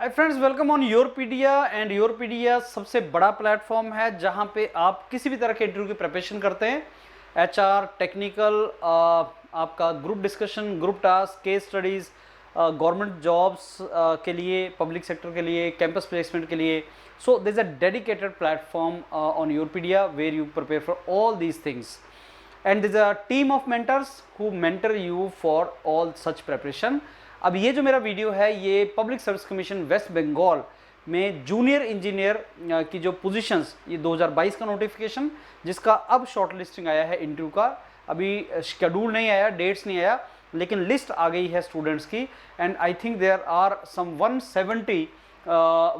Hi friends, welcome on Yourpedia. And Yourpedia सबसे बड़ा platform है जहां पे आप किसी भी तरह के इंटरव्यू की प्रिपरेशन करते हैं। एचआर, टेक्निकल, आपका group discussion, group task, case studies, government jobs के लिए, पब्लिक सेक्टर के लिए, कैंपस प्लेसमेंट के लिए। So this a dedicated platform on Yourpedia where you prepare for all these things, and there's a team of mentors who mentor you for all such preparation। अब ये जो मेरा video है ये public service commission West Bengal में junior engineer की जो positions, ये 2022 का नोटिफिकेशन जिसका अब शॉर्ट लिस्टिंग आया है इंटरव्यू का। अभी शेड्यूल नहीं आया, डेट्स नहीं आया, लेकिन लिस्ट आ गई है स्टूडेंट्स की। And I think there are some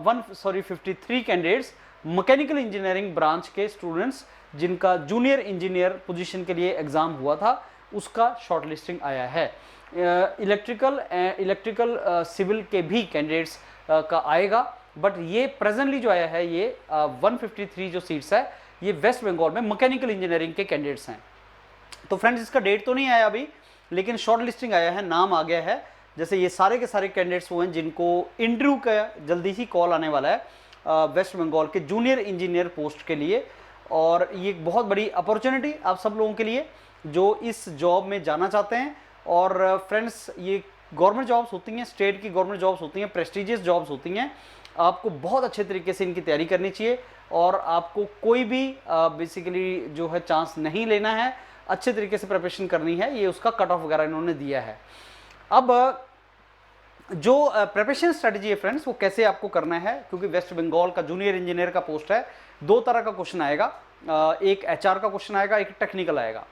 53 candidates mechanical engineering branch के स्टूडेंट्स जिनका जूनियर इंजीनियर पोजीशन के लिए एग्ज़ाम हुआ था, उसका शॉर्ट लिस्टिंग आया है। इलेक्ट्रिकल सिविल के भी कैंडिडेट्स का आएगा, बट ये प्रेजेंटली जो आया है ये 153 जो सीट्स है ये वेस्ट बंगाल में मैकेनिकल इंजीनियरिंग के कैंडिडेट्स हैं। तो फ्रेंड्स, इसका डेट तो नहीं आया अभी, लेकिन शॉर्ट लिस्टिंग आया है, नाम आ गया है। जैसे ये सारे के सारे कैंडिडेट्स वो हैं जिनको इंटरव्यू का जल्दी ही कॉल आने वाला है वेस्ट बंगाल के जूनियर इंजीनियर पोस्ट के लिए। और ये एक बहुत बड़ी अपॉर्चुनिटी आप सब लोगों के लिए जो इस जॉब में जाना चाहते हैं। और फ्रेंड्स, ये गवर्नमेंट जॉब्स होती हैं, स्टेट की गवर्नमेंट जॉब्स होती हैं, प्रेस्टिजियस जॉब्स होती हैं। आपको बहुत अच्छे तरीके से इनकी तैयारी करनी चाहिए और आपको कोई भी बेसिकली जो है चांस नहीं लेना है, अच्छे तरीके से प्रिपरेशन करनी है। ये उसका कट ऑफ वगैरह इन्होंने दिया है। अब जो प्रिपरेशन स्ट्रेटजी है फ्रेंड्स, वो कैसे आपको करना है, क्योंकि वेस्ट बंगाल का जूनियर इंजीनियर का पोस्ट है। दो तरह का क्वेश्चन आएगा, एक एचआर का क्वेश्चन आएगा, एक टेक्निकल आएगा।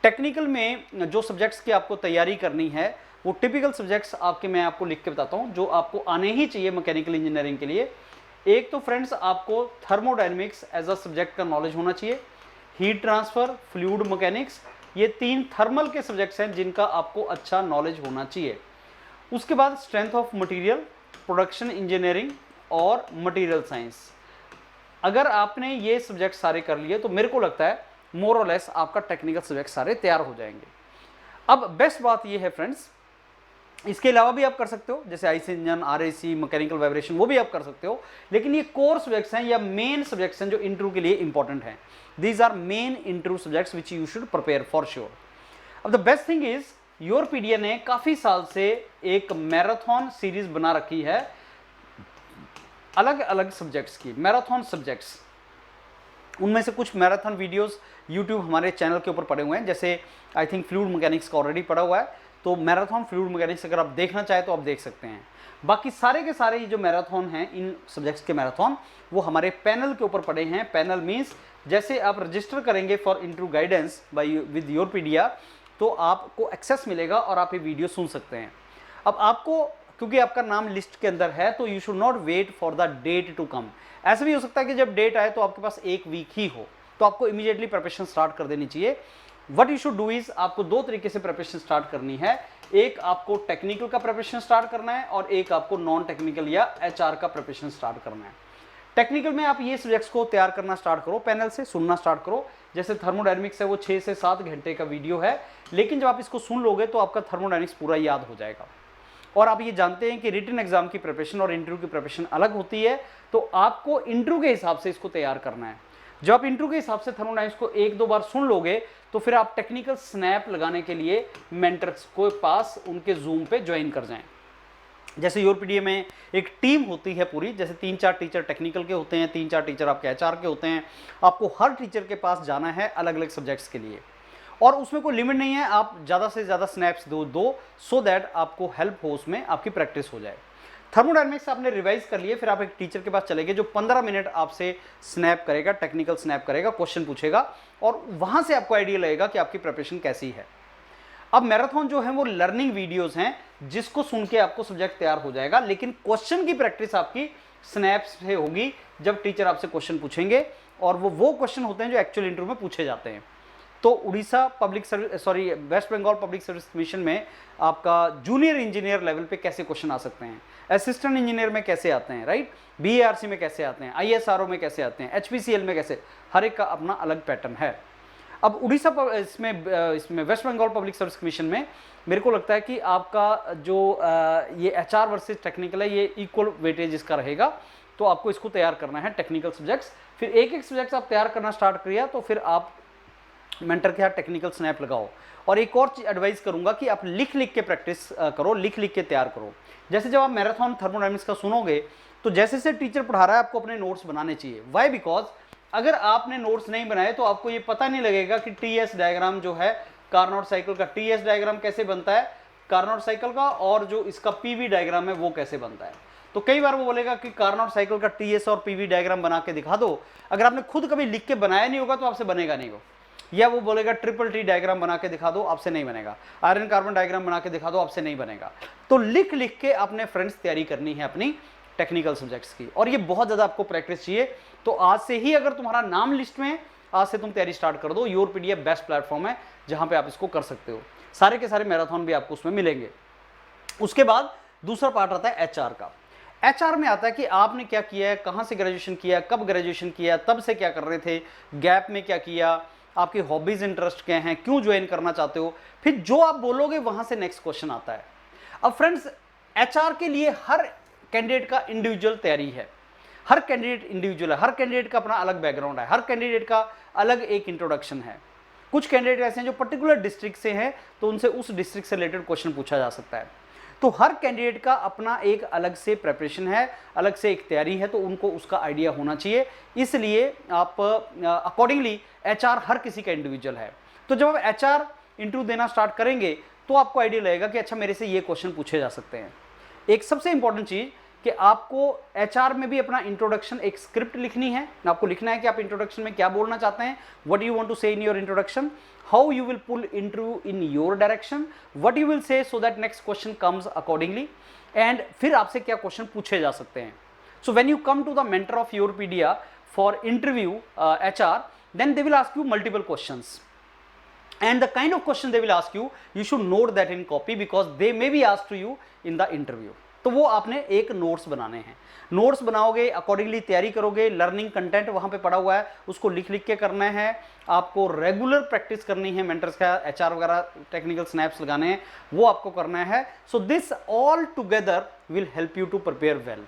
टेक्निकल में जो सब्जेक्ट्स की आपको तैयारी करनी है वो टिपिकल सब्जेक्ट्स आपके मैं आपको लिख के बताता हूँ जो आपको आने ही चाहिए मैकेनिकल इंजीनियरिंग के लिए। एक तो फ्रेंड्स आपको थर्मोडायनेमिक्स एज अ सब्जेक्ट का नॉलेज होना चाहिए, हीट ट्रांसफर, फ्लूइड मैकेनिक्स, ये तीन थर्मल के सब्जेक्ट्स हैं जिनका आपको अच्छा नॉलेज होना चाहिए। उसके बाद strength of material, production engineering और मटेरियल साइंस। अगर आपने ये सब्जेक्ट सारे कर लिए तो मेरे को लगता है मोर और लेस आपका टेक्निकल सब्जेक्ट सारे तैयार हो जाएंगे। अब बेस्ट बात ये है फ्रेंड्स, इसके अलावा भी आप कर सकते हो, जैसे IC engine, RAC, mechanical vibration, वो भी आप कर सकते हो। लेकिन ये कोर सब्जेक्ट्स हैं या मेन सब्जेक्ट्स हैं जो इंटरव्यू के लिए इंपॉर्टेंट हैं। These are main interview subjects which you should prepare for sure. अब the best thing is Yourpedia ने काफी साल से एक मैराथन सीरीज बना रखी है अलग अलग सब्जेक्ट्स की, मैराथन सब्जेक्ट्स। उनमें से कुछ मैराथन वीडियोस यूट्यूब हमारे चैनल के ऊपर पड़े हुए हैं, जैसे आई थिंक फ्लूइड मैकेनिक्स का ऑलरेडी पड़ा हुआ है, तो मैराथन फ्लूइड मैकेनिक्स अगर आप देखना चाहें तो आप देख सकते हैं। बाकी सारे के सारे ये जो मैराथन हैं, इन सब्जेक्ट्स के मैराथन, वो हमारे पैनल के ऊपर पड़े हैं। पैनल मीन्स जैसे आप रजिस्टर करेंगे for interview guidance by with Yourpedia तो आपको एक्सेस मिलेगा और आप ये वीडियो सुन सकते हैं। अब आपको, क्योंकि आपका नाम लिस्ट के अंदर है, तो you should not wait for the date to come. ऐसा भी हो सकता है कि जब डेट आए तो आपके पास एक वीक ही हो, तो आपको इमीडिएटली प्रिपरेशन स्टार्ट कर देनी चाहिए। What you should do is, आपको दो तरीके से प्रिपरेशन स्टार्ट करनी है। एक आपको टेक्निकल का प्रिपरेशन स्टार्ट करना है और एक आपको नॉन टेक्निकल या एचआर का प्रिपरेशन स्टार्ट करना है। टेक्निकल में आप ये सब्जेक्ट्स को तैयार करना स्टार्ट करो, पैनल से सुनना स्टार्ट करो। जैसे थर्मोडायनेमिक्स है वो 6 से 7 घंटे का वीडियो है, लेकिन जब आप इसको सुन लोगे तो आपका थर्मोडायनेमिक्स पूरा याद हो जाएगा। और आप ये जानते हैं कि रिटन एग्जाम की प्रिपरेशन और इंटरव्यू की प्रिपरेशन अलग होती है, तो आपको इंटरव्यू के हिसाब से इसको तैयार करना है। जब आप इंटरव्यू के हिसाब से थर्मोडायनेमिक्स को 1-2 बार सुन लोगे तो फिर आप टेक्निकल स्नैप लगाने के लिए मेंटर्स को पास उनके जूम पे ज्वाइन कर जाएं। जैसे योरपीडिया में एक टीम होती है पूरी, जैसे 3-4 टीचर टेक्निकल के होते हैं, 3-4 टीचर आपके एचआर के होते हैं। आपको हर टीचर के पास जाना है अलग अलग सब्जेक्ट्स के लिए, और उसमें कोई लिमिट नहीं है, आप ज़्यादा से ज़्यादा स्नैप्स दो सो दैट आपको हेल्प हो, उसमें आपकी प्रैक्टिस हो जाए। थर्मोडायनेमिक्स आपने रिवाइज कर लिए, फिर आप एक टीचर के पास चले गए जो 15 मिनट आपसे स्नैप करेगा, टेक्निकल स्नैप करेगा, क्वेश्चन पूछेगा, और वहाँ से आपको आइडिया लगेगा कि आपकी प्रिपरेशन कैसी है। अब मैराथन जो है वो लर्निंग वीडियोस हैं जिसको सुन के आपको सब्जेक्ट तैयार हो जाएगा, लेकिन क्वेश्चन की प्रैक्टिस आपकी स्नैप्स से होगी जब टीचर आपसे क्वेश्चन पूछेंगे, और वो क्वेश्चन होते हैं जो एक्चुअल इंटरव्यू में पूछे जाते हैं। तो Orissa public service West Bengal public service commission में आपका जूनियर इंजीनियर लेवल पे कैसे क्वेश्चन आ सकते हैं, असिस्टेंट इंजीनियर में कैसे आते हैं, राइट, बीएआरसी में कैसे आते हैं, आईएसआरओ में कैसे आते हैं, एचपीसीएल में कैसे, हर एक का अपना अलग पैटर्न है। अब उड़ीसा इसमें West Bengal public service commission में मेरे को लगता है कि आपका जो ये एचआर वर्सेस टेक्निकल है, ये इक्वल वेटेज इसका रहेगा। तो आपको इसको तैयार करना है टेक्निकल सब्जेक्ट्स, फिर एक एक सब्जेक्ट्स आप तैयार करना स्टार्ट किया तो फिर आप मेंटर के साथ टेक्निकल स्नैप लगाओ। और एक और चीज एडवाइस करूंगा कि आप लिख लिख के प्रैक्टिस करो, लिख लिख के तैयार करो। जैसे जब आप मैराथन थर्मोडायनामिक्स का सुनोगे तो जैसे जैसे टीचर पढ़ा रहा है आपको अपने नोट्स बनाने चाहिए। वाई? बिकॉज अगर आपने नोट्स नहीं बनाए तो आपको ये पता नहीं लगेगा कि टीएस डायग्राम जो है कार्नोट साइकिल का, टीएस डायग्राम कैसे बनता है कार्नोट साइकिल का, और जो इसका पीवी डायग्राम है वो कैसे बनता है। तो कई बार वो बोलेगा कि कार्नोट साइकिल का टीएस और पीवी डायग्राम बना के दिखा दो। अगर आपने खुद कभी लिख के बनाया नहीं होगा तो आपसे बनेगा नहीं वो। या वो बोलेगा ट्रिपल टी डायग्राम बना के दिखा दो, आपसे नहीं बनेगा। आयरन कार्बन डायग्राम बना के दिखा दो, आपसे नहीं बनेगा। तो लिख लिख के आपने फ्रेंड्स तैयारी करनी है अपनी टेक्निकल सब्जेक्ट्स की, और ये बहुत ज़्यादा आपको प्रैक्टिस चाहिए। तो आज से ही अगर तुम्हारा नाम लिस्ट में, आज से तुम तैयारी स्टार्ट कर दो। योर पीडीएफ बेस्ट प्लेटफॉर्म है जहां पे आप इसको कर सकते हो। सारे के सारे मैराथन भी आपको उसमें मिलेंगे। उसके बाद दूसरा पार्ट आता है एचआर का। एचआर में आता है कि आपने क्या किया है, कहां से ग्रेजुएशन किया, कब ग्रेजुएशन किया, तब से क्या कर रहे थे, गैप में क्या किया, आपकी हॉबीज इंटरेस्ट क्या हैं, क्यों ज्वाइन करना चाहते हो। फिर जो आप बोलोगे वहां से नेक्स्ट क्वेश्चन आता है। अब फ्रेंड्स, एचआर के लिए हर कैंडिडेट का इंडिविजुअल तैयारी है। हर कैंडिडेट इंडिविजुअल है, हर कैंडिडेट का अपना अलग बैकग्राउंड है, हर कैंडिडेट का अलग एक इंट्रोडक्शन है। कुछ कैंडिडेट ऐसे हैं जो पर्टिकुलर डिस्ट्रिक्ट से हैं तो उनसे उस डिस्ट्रिक्ट से रिलेटेड क्वेश्चन पूछा जा सकता है। तो हर कैंडिडेट का अपना एक अलग से प्रेपरेशन है, अलग से एक तैयारी है, तो उनको उसका आइडिया होना चाहिए। इसलिए आप अकॉर्डिंगली एचआर हर किसी का इंडिविजुअल है। तो जब आप एचआर इंटरव्यू देना स्टार्ट करेंगे तो आपको आइडिया लगेगा कि अच्छा मेरे से ये क्वेश्चन पूछे जा सकते हैं। एक सबसे इंपॉर्टेंट चीज कि आपको एचआर में भी अपना इंट्रोडक्शन एक स्क्रिप्ट लिखनी है। आपको लिखना है कि आप इंट्रोडक्शन में क्या बोलना चाहते हैं, what you want to say in your introduction, how you will pull interview in your direction, what you will say so that next question comes accordingly, and फिर आपसे क्या क्वेश्चन पूछे जा सकते हैं। So when you come to the mentor of Yourpedia for interview HR, then they will ask you multiple questions, and the kind of question they will ask you, you should note that in copy because they may be asked to you in the interview। तो वो आपने एक notes बनाने हैं। Notes बनाओगे, accordingly तैयारी करोगे, learning content वहाँ पे पड़ा हुआ है उसको लिख लिख के करना है। आपको रेगुलर प्रैक्टिस करनी है, मेंटर्स का एचआर वगैरह टेक्निकल स्नैप्स लगाने हैं, वो आपको करना है। So this all together will help you to prepare well.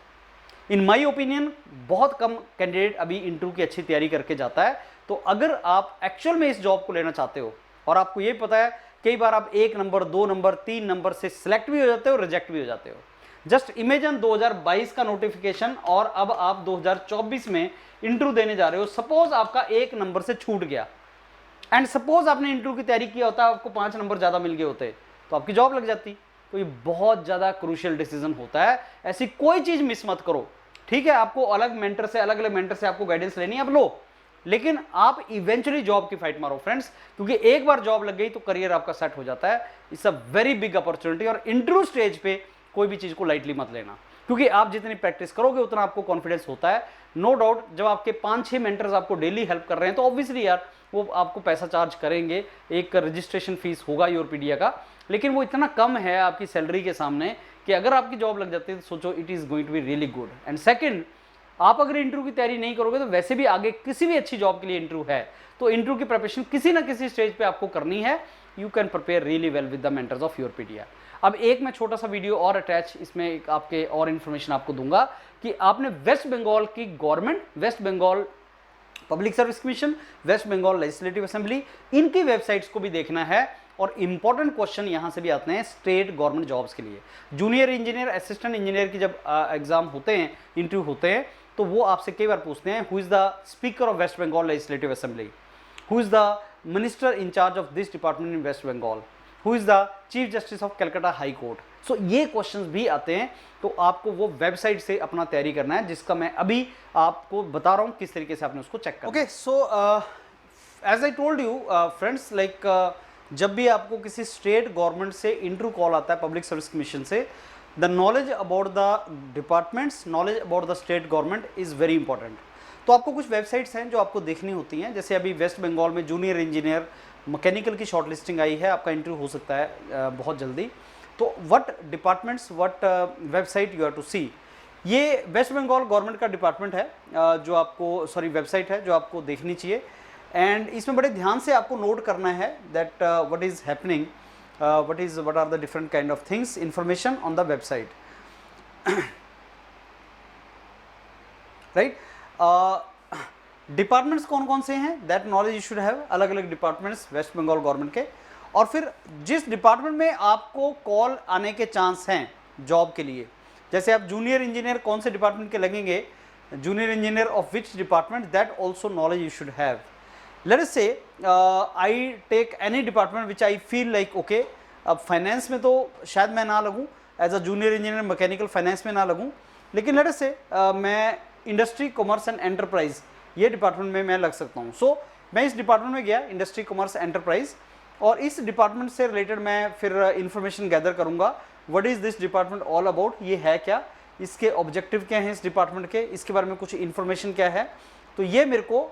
In my opinion बहुत कम कैंडिडेट अभी इंटरव्यू की अच्छी तैयारी करके जाता है। तो अगर आप एक्चुअल में इस जॉब को लेना चाहते हो और आपको ये पता है कई बार आप 1 नंबर 2 नंबर 3 नंबर से सिलेक्ट भी हो जाते हो, रिजेक्ट भी हो जाते हो। जस्ट इमेजिन 2022 का नोटिफिकेशन और अब आप 2024 में इंटरव्यू देने जा रहे हो। सपोज आपका 1 नंबर से छूट गया एंड सपोज आपने इंटरव्यू की तैयारी किया होता, आपको 5 नंबर ज्यादा मिल गए होते तो आपकी जॉब लग जाती। तो ये बहुत ज्यादा क्रूशियल डिसीजन होता है। ऐसी कोई चीज मिस मत करो, ठीक है। आपको अलग मेंटर से, अलग अलग मेंटर से आपको गाइडेंस लेनी है, आप लो, लेकिन आप इवेंचुअली जॉब की फाइट मारो फ्रेंड्स, क्योंकि एक बार जॉब लग गई तो करियर आपका सेट हो जाता है। It's a very big opportunity. और इंटरव्यू स्टेज पे कोई भी चीज को लाइटली मत लेना, क्योंकि आप जितनी प्रैक्टिस करोगे उतना आपको कॉन्फिडेंस होता है। नो डाउट जब आपके 5-6 मेंटर्स आपको डेली हेल्प कर रहे हैं तो ऑब्वियसली यार वो आपको पैसा चार्ज करेंगे, एक रजिस्ट्रेशन फीस होगा योरपीडिया का, लेकिन वो इतना कम है आपकी सैलरी के सामने कि अगर आपकी जॉब लग जाती है तो सोचो it is going to be really good. And second, आप अगर इंटरव्यू की तैयारी नहीं करोगे तो वैसे भी आगे किसी भी अच्छी जॉब के लिए इंटरव्यू है, तो इंटरव्यू की प्रिपरेशन किसी ना किसी स्टेज पे आपको करनी है। You can prepare really well with the mentors of Yourpedia. अब एक मैं छोटा सा वीडियो और अटैच इसमें एक आपके और इन्फॉर्मेशन आपको दूंगा कि आपने वेस्ट बंगाल की government, West Bengal public service commission, West Bengal legislative assembly, इनकी वेबसाइट्स को भी देखना है। और इंपॉर्टेंट क्वेश्चन यहां से भी आते हैं स्टेट गवर्नमेंट जॉब्स के लिए। जूनियर इंजीनियर, असिस्टेंट इंजीनियर की जब एग्जाम होते हैं, इंटरव्यू होते हैं, तो वो आपसे कई बार पूछते हैं who is the speaker of waste Bengal legislative assembly, who is the minister in charge of this department in West Bengal, who is the chief justice of Calcutta high court. So ये क्वेश्चंस भी आते हैं। तो आपको वो वेबसाइट से अपना तैयारी करना है, जिसका मैं अभी आपको बता रहा हूं किस तरीके से आपने उसको चेक करना। Okay, so as I told you friends, like जब भी आपको किसी स्टेट गवर्नमेंट से इंटरव्यू कॉल आता है पब्लिक सर्विस कमीशन से, the knowledge about the departments, knowledge about the state government is very important. तो आपको कुछ वेबसाइट्स हैं जो आपको देखनी होती हैं। जैसे अभी वेस्ट बंगाल में जूनियर इंजीनियर मैकेनिकल की शॉर्ट लिस्टिंग आई है, आपका इंटरव्यू हो सकता है बहुत जल्दी। तो what departments, what website you have to see, ये वेस्ट बंगाल गवर्नमेंट का डिपार्टमेंट है जो आपको, सॉरी वेबसाइट है जो आपको देखनी चाहिए। एंड इसमें बड़े ध्यान से आपको नोट करना है that what is happening, what are the different kind of things, information on the website, right. Departments कौन कौन से हैं, that knowledge you should have, अलग अलग डिपार्टमेंट्स वेस्ट बंगाल गवर्नमेंट के, और फिर जिस डिपार्टमेंट में आपको कॉल आने के चांस हैं जॉब के लिए, जैसे आप जूनियर इंजीनियर कौन से डिपार्टमेंट के लगेंगे, junior engineer of which department, that also knowledge you should have. Let us say I take any department which I feel like okay, अब फाइनेंस में तो शायद मैं ना लगूँ, as a junior engineer mechanical finance में ना लगूँ, लेकिन लेट अस से मैं इंडस्ट्री कॉमर्स एंड एंटरप्राइज ये डिपार्टमेंट में मैं लग सकता हूँ। सो मैं इस डिपार्टमेंट में गया, इंडस्ट्री कॉमर्स एंटरप्राइज, और इस डिपार्टमेंट से रिलेटेड मैं फिर इंफॉर्मेशन गैदर करूँगा, what is this department all about, ये है क्या, इसके ऑब्जेक्टिव क्या हैं इस डिपार्टमेंट के, इसके बारे में कुछ इन्फॉर्मेशन क्या है, तो ये मेरे को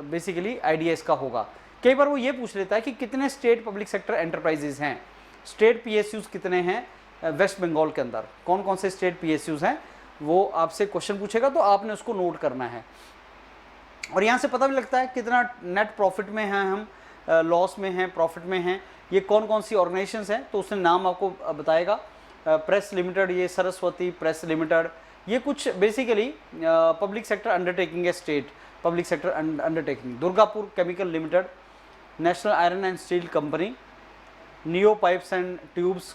बेसिकली आइडिया इसका होगा। कई बार वो ये पूछ लेता है कि कितने स्टेट पब्लिक सेक्टर एंटरप्राइजेज हैं, स्टेट PSUs कितने हैं वेस्ट बंगाल के अंदर, कौन कौन से स्टेट PSUs हैं, वो आपसे क्वेश्चन पूछेगा तो आपने उसको नोट करना है। और यहाँ से पता भी लगता है कितना नेट प्रॉफिट में हैं हम, लॉस में हैं, प्रॉफिट में हैं, ये कौन कौन सी ऑर्गेनाइजेशंस हैं, तो उसने नाम आपको बताएगा, प्रेस लिमिटेड, ये सरस्वती प्रेस लिमिटेड, ये कुछ बेसिकली पब्लिक सेक्टर अंडरटेकिंग है, state public sector undertaking, Durgapur chemical limited, national iron and steel company, neo pipes and tubes,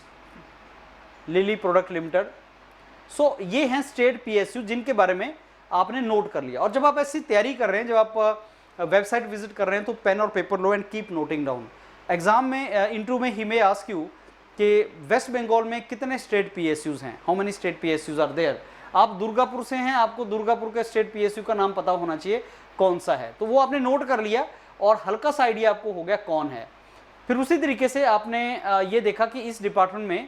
lily product limited. So ये हैं स्टेट PSU जिनके बारे में आपने नोट कर लिया। और जब आप ऐसी तैयारी कर रहे हैं, जब आप वेबसाइट विजिट कर रहे हैं, तो पेन और पेपर लो and keep noting down. Exam में इंटरव्यू में ही मे आस्क यू कि वेस्ट बंगाल में कितने स्टेट PSUs हैं, how many state PSUs are there. आप दुर्गापुर से हैं, आपको दुर्गापुर के स्टेट PSU का नाम पता होना चाहिए कौन सा है, तो वो आपने नोट कर लिया और हल्का सा आइडिया आपको हो गया कौन है। फिर उसी तरीके से आपने ये देखा कि इस डिपार्टमेंट में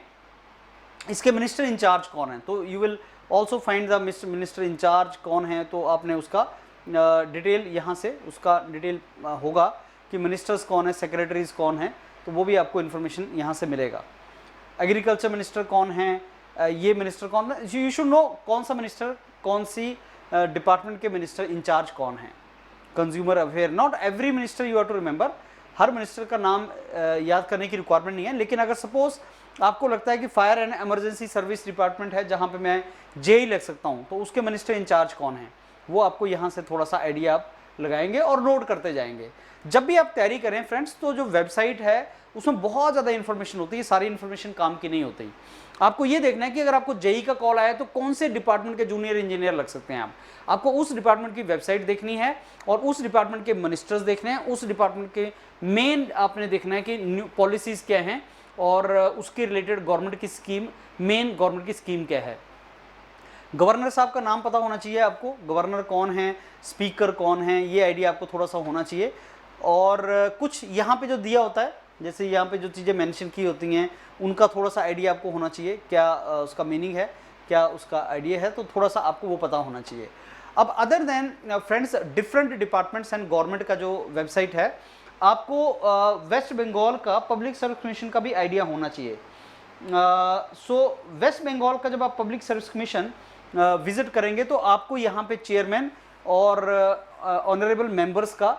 इसके मिनिस्टर इंचार्ज कौन है, तो you will also find the minister incharge कौन है, तो आपने उसका डिटेल यहाँ से उसका डिटेल होगा कि मिनिस्टर्स कौन है, सेक्रेटरीज कौन है, तो वो भी आपको इन्फॉर्मेशन यहाँ से मिलेगा। एग्रीकल्चर मिनिस्टर कौन है, ये मिनिस्टर कौन है, यू शुड नो कौन सा मिनिस्टर, कौन सी डिपार्टमेंट के मिनिस्टर इंचार्ज कौन है। Consumer affair, not every minister you have to remember, हर मिनिस्टर का नाम याद करने की रिक्वायरमेंट नहीं है, लेकिन अगर सपोज आपको लगता है कि fire and emergency service department है जहाँ पे मैं JEE लग सकता हूँ, तो उसके मिनिस्टर इंचार्ज कौन है, वो आपको यहाँ से थोड़ा सा आइडिया आप लगाएंगे और नोट करते जाएंगे। जब भी आप तैयारी करें फ्रेंड्स, तो जो वेबसाइट है उसमें बहुत ज़्यादा इन्फॉर्मेशन होती है, सारी इन्फॉर्मेशन काम की नहीं होती। आपको ये देखना है कि अगर आपको JEE का कॉल आया तो कौन से डिपार्टमेंट के जूनियर इंजीनियर लग सकते हैं आपको उस डिपार्टमेंट की वेबसाइट देखनी है और उस डिपार्टमेंट के मिनिस्टर्स देखने हैं, उस डिपार्टमेंट के मेन आपने देखना है कि न्यू पॉलिसीज़ क्या हैं और उसके रिलेटेड गवर्नमेंट की स्कीम, मेन गवर्नमेंट की स्कीम क्या है। गवर्नर साहब का नाम पता होना चाहिए आपको, गवर्नर कौन है, स्पीकर कौन है, ये आइडिया आपको थोड़ा सा होना चाहिए। और कुछ यहाँ पे जो दिया होता है, जैसे यहाँ पे जो चीज़ें मेंशन की होती हैं, उनका थोड़ा सा आइडिया आपको होना चाहिए, क्या उसका मीनिंग है, क्या उसका आइडिया है, तो थोड़ा सा आपको वो पता होना चाहिए। अब other than friends, different departments and government का जो वेबसाइट है, आपको वेस्ट बंगाल का पब्लिक सर्विस कमीशन का भी आइडिया होना चाहिए। सो वेस्ट बंगाल का जब आप पब्लिक सर्विस कमीशन विजिट करेंगे तो आपको यहाँ पे चेयरमैन और ऑनरेबल मेंबर्स का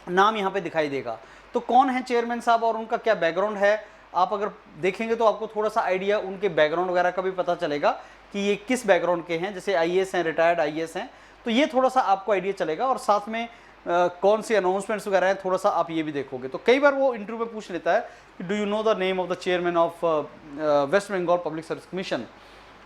नाम यहाँ पे दिखाई देगा। तो कौन है चेयरमैन साहब और उनका क्या बैकग्राउंड है, आप अगर देखेंगे तो आपको थोड़ा सा आइडिया उनके बैकग्राउंड वगैरह का भी पता चलेगा कि ये किस बैकग्राउंड के हैं, जैसे IAS हैं, रिटायर्ड IAS हैं, तो ये थोड़ा सा आपको आइडिया चलेगा। और साथ में कौन सी अनाउंसमेंट्स वगैरह हैं, थोड़ा सा आप ये भी देखोगे। तो कई बार वो इंटरव्यू में पूछ लेता है कि do you know the name of the chairman of waste Bengal public service commission.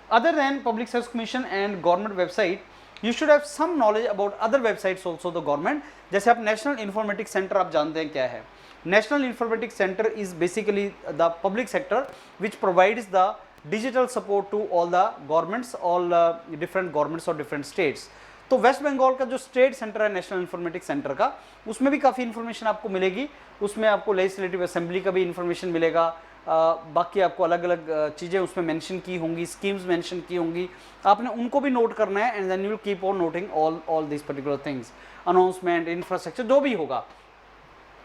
Other than Public Service Commission and government website, you should have some knowledge about other websites also the government. जैसे आप National Informatics Center आप जानते हैं क्या है। National Informatics Center is basically the public sector which provides the digital support to all the governments, all different governments or different states. तो waste Bengal का जो स्टेट सेंटर है नेशनल इन्फॉर्मेटिक्स सेंटर का, उसमें भी काफ़ी इन्फॉर्मेशन आपको मिलेगी। उसमें आपको लेजिस्लेटिव असेंबली का भी इन्फॉर्मेशन मिलेगा, बाकी आपको अलग अलग चीज़ें उसमें मेंशन की होंगी, स्कीम्स मेंशन की होंगी, आपने उनको भी नोट करना है। And then you will keep on noting all this particular things, announcement, infrastructure जो भी होगा,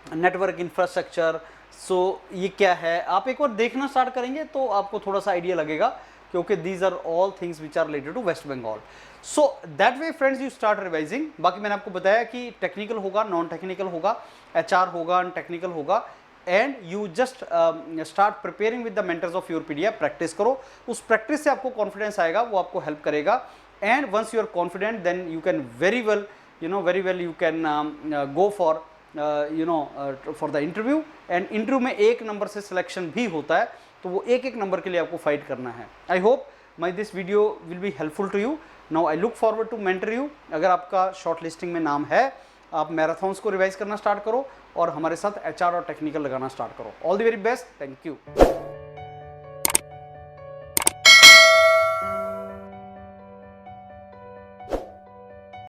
नेटवर्क इंफ्रास्ट्रक्चर। सो ये क्या है, आप एक बार देखना स्टार्ट करेंगे तो आपको थोड़ा सा आइडिया लगेगा क्योंकि these are all things which are related to west Bengal. So that way friends you start revising. बाकी मैंने आपको बताया कि टेक्निकल होगा, नॉन टेक्निकल होगा, HR होगा, टेक्निकल होगा, and you just start preparing with the mentors of your PDF। Practice करो, उस प्रैक्टिस से आपको कॉन्फिडेंस आएगा, वो आपको हेल्प करेगा। And once you are confident then you can very well you can go for for the interview. एंड interview में 1 नंबर से सिलेक्शन भी होता है, तो वो एक नंबर के लिए आपको फाइट करना है। I hope my this video will be helpful to you. Now I look forward to mentor you. अगर आपका शॉर्ट लिस्टिंग में नाम है, आप मैराथन्स को रिवाइज करना स्टार्ट करो और हमारे साथ HR और टेक्निकल लगाना स्टार्ट करो। All the very best, thank you.